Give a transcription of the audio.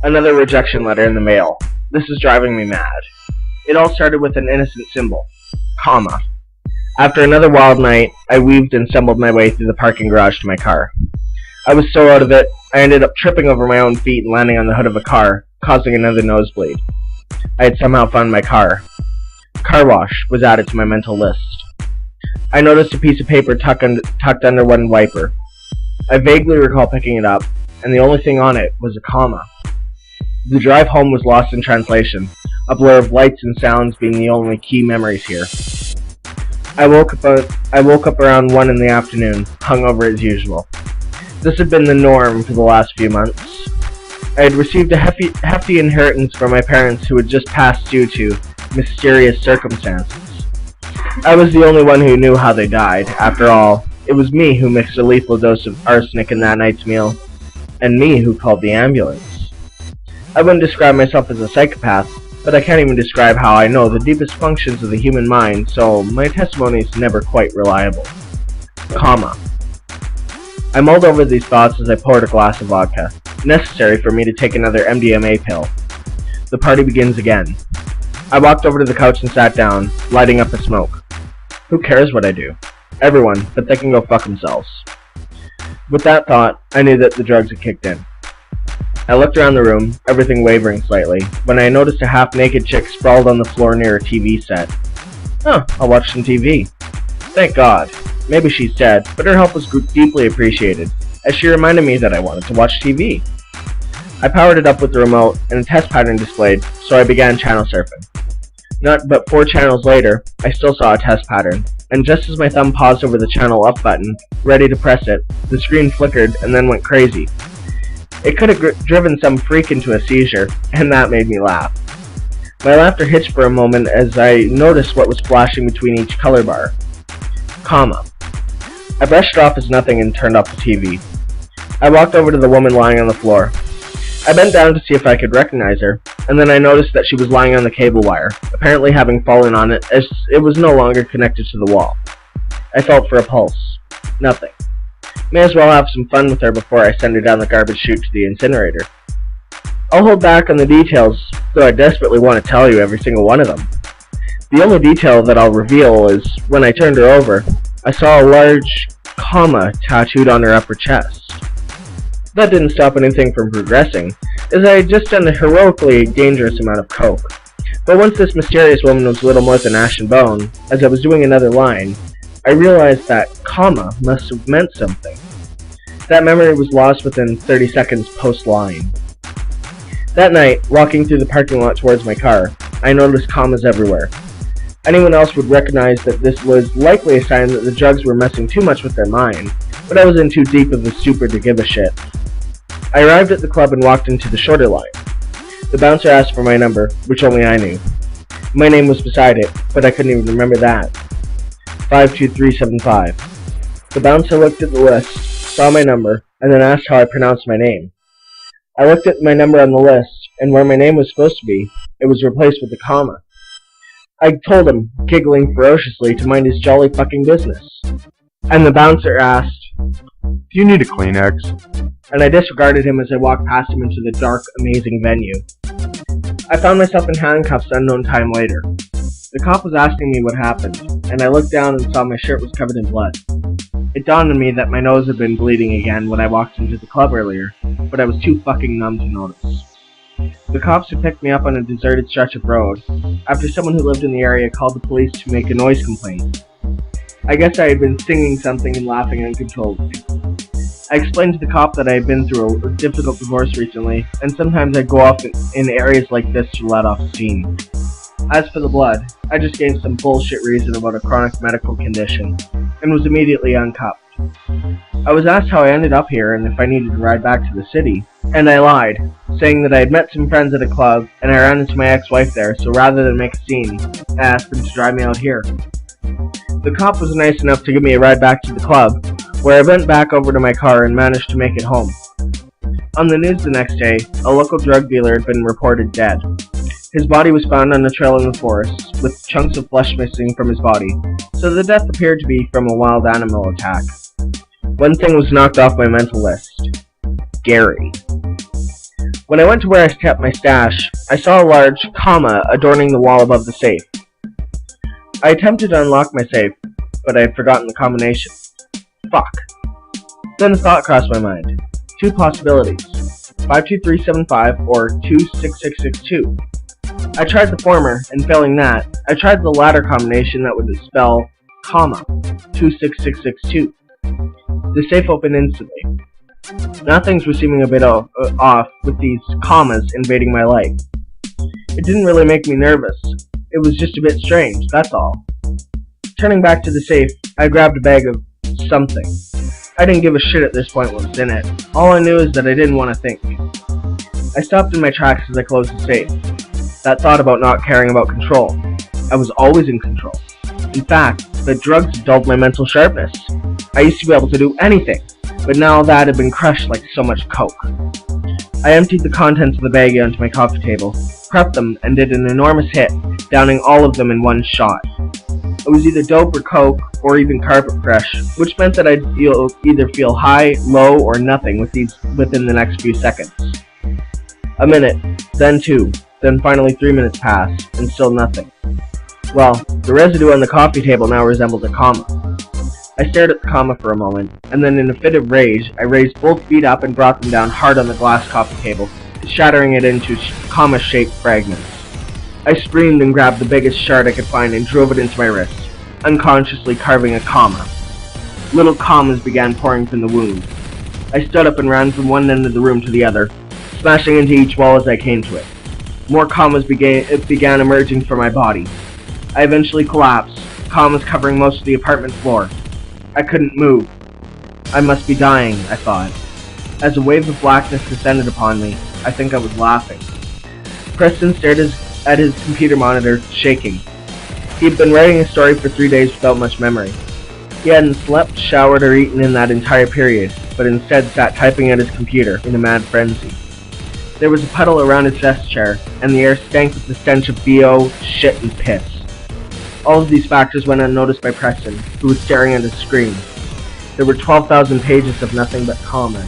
Another rejection letter in the mail. This is driving me mad. It all started with an innocent symbol. Comma. After another wild night, I weaved and stumbled my way through the parking garage to my car. I was so out of it, I ended up tripping over my own feet and landing on the hood of a car, causing another nosebleed. I had somehow found my car. Car wash was added to my mental list. I noticed a piece of paper tucked under one wiper. I vaguely recall picking it up, and the only thing on it was a comma. The drive home was lost in translation, a blur of lights and sounds being the only key memories here. I woke up around 1 in the afternoon, hungover as usual. This had been the norm for the last few months. I had received a hefty inheritance from my parents who had just passed due to mysterious circumstances. I was the only one who knew how they died. After all, it was me who mixed a lethal dose of arsenic in that night's meal, and me who called the ambulance. I wouldn't describe myself as a psychopath, but I can't even describe how I know the deepest functions of the human mind, so my testimony is never quite reliable. Comma. I mulled over these thoughts as I poured a glass of vodka, necessary for me to take another MDMA pill. The party begins again. I walked over to the couch and sat down, lighting up a smoke. Who cares what I do? Everyone, but they can go fuck themselves. With that thought, I knew that the drugs had kicked in. I looked around the room, everything wavering slightly, when I noticed a half-naked chick sprawled on the floor near a TV set. I'll watch some TV. Thank God. Maybe she's dead, but her help was deeply appreciated, as she reminded me that I wanted to watch TV. I powered it up with the remote, and a test pattern displayed, so I began channel surfing. Not but 4 channels later, I still saw a test pattern, and just as my thumb paused over the channel up button, ready to press it, the screen flickered and then went crazy. It could have driven some freak into a seizure, and that made me laugh. My laughter hitched for a moment as I noticed what was flashing between each color bar. Comma. I brushed it off as nothing and turned off the TV. I walked over to the woman lying on the floor. I bent down to see if I could recognize her, and then I noticed that she was lying on the cable wire, apparently having fallen on it as it was no longer connected to the wall. I felt for a pulse. Nothing. May as well have some fun with her before I send her down the garbage chute to the incinerator. I'll hold back on the details, though I desperately want to tell you every single one of them. The only detail that I'll reveal is, when I turned her over, I saw a large comma tattooed on her upper chest. That didn't stop anything from progressing, as I had just done a heroically dangerous amount of coke. But once this mysterious woman was little more than ash and bone, as I was doing another line, I realized that comma must have meant something. That memory was lost within 30 seconds post-line. That night, walking through the parking lot towards my car, I noticed commas everywhere. Anyone else would recognize that this was likely a sign that the drugs were messing too much with their mind, but I was in too deep of a stupor to give a shit. I arrived at the club and walked into the shorter line. The bouncer asked for my number, which only I knew. My name was beside it, but I couldn't even remember that. 52375. The bouncer looked at the list, saw my number, and then asked how I pronounced my name. I looked at my number on the list, and where my name was supposed to be, it was replaced with a comma. I told him, giggling ferociously, to mind his jolly fucking business. And the bouncer asked, "Do you need a Kleenex?" And I disregarded him as I walked past him into the dark, amazing venue. I found myself in handcuffs unknown time later. The cop was asking me what happened, and I looked down and saw my shirt was covered in blood. It dawned on me that my nose had been bleeding again when I walked into the club earlier, but I was too fucking numb to notice. The cops had picked me up on a deserted stretch of road, after someone who lived in the area called the police to make a noise complaint. I guess I had been singing something and laughing uncontrollably. I explained to the cop that I had been through a difficult divorce recently, and sometimes I'd go off in areas like this to let off steam. As for the blood, I just gave some bullshit reason about a chronic medical condition, and was immediately uncuffed. I was asked how I ended up here and if I needed to ride back to the city, and I lied, saying that I had met some friends at a club, and I ran into my ex-wife there, so rather than make a scene, I asked them to drive me out here. The cop was nice enough to give me a ride back to the club, where I went back over to my car and managed to make it home. On the news the next day, a local drug dealer had been reported dead. His body was found on a trail in the forest, with chunks of flesh missing from his body, so the death appeared to be from a wild animal attack. One thing was knocked off my mental list. Gary. When I went to where I kept my stash, I saw a large comma adorning the wall above the safe. I attempted to unlock my safe, but I had forgotten the combination. Fuck. Then a thought crossed my mind. Two possibilities. 52375 or 26662. I tried the former, and failing that, I tried the latter combination that would spell comma 26662. The safe opened instantly. Now things were seeming a bit off with these commas invading my life. It didn't really make me nervous. It was just a bit strange, that's all. Turning back to the safe, I grabbed a bag of something. I didn't give a shit at this point what was in it. All I knew is that I didn't want to think. I stopped in my tracks as I closed the safe. That thought about not caring about control. I was always in control. In fact, the drugs dulled my mental sharpness. I used to be able to do anything, but now that had been crushed like so much coke. I emptied the contents of the bag onto my coffee table, prepped them, and did an enormous hit, downing all of them in one shot. It was either dope or coke, or even carpet fresh, which meant that I'd either feel high, low, or nothing within the next few seconds. A minute, then 2, then finally 3 minutes passed, and still nothing. Well, the residue on the coffee table now resembled a comma. I stared at the comma for a moment, and then in a fit of rage, I raised both feet up and brought them down hard on the glass coffee table, shattering it into comma-shaped fragments. I screamed and grabbed the biggest shard I could find and drove it into my wrist, unconsciously carving a comma. Little commas began pouring from the wound. I stood up and ran from one end of the room to the other, smashing into each wall as I came to it. More commas began emerging from my body. I eventually collapsed, commas covering most of the apartment floor. I couldn't move. I must be dying, I thought. As a wave of blackness descended upon me, I think I was laughing. Preston stared at his computer monitor, shaking. He had been writing a story for 3 days without much memory. He hadn't slept, showered, or eaten in that entire period, but instead sat typing at his computer in a mad frenzy. There was a puddle around his desk chair, and the air stank with the stench of BO, shit, and piss. All of these factors went unnoticed by Preston, who was staring at his screen. There were 12,000 pages of nothing but commas.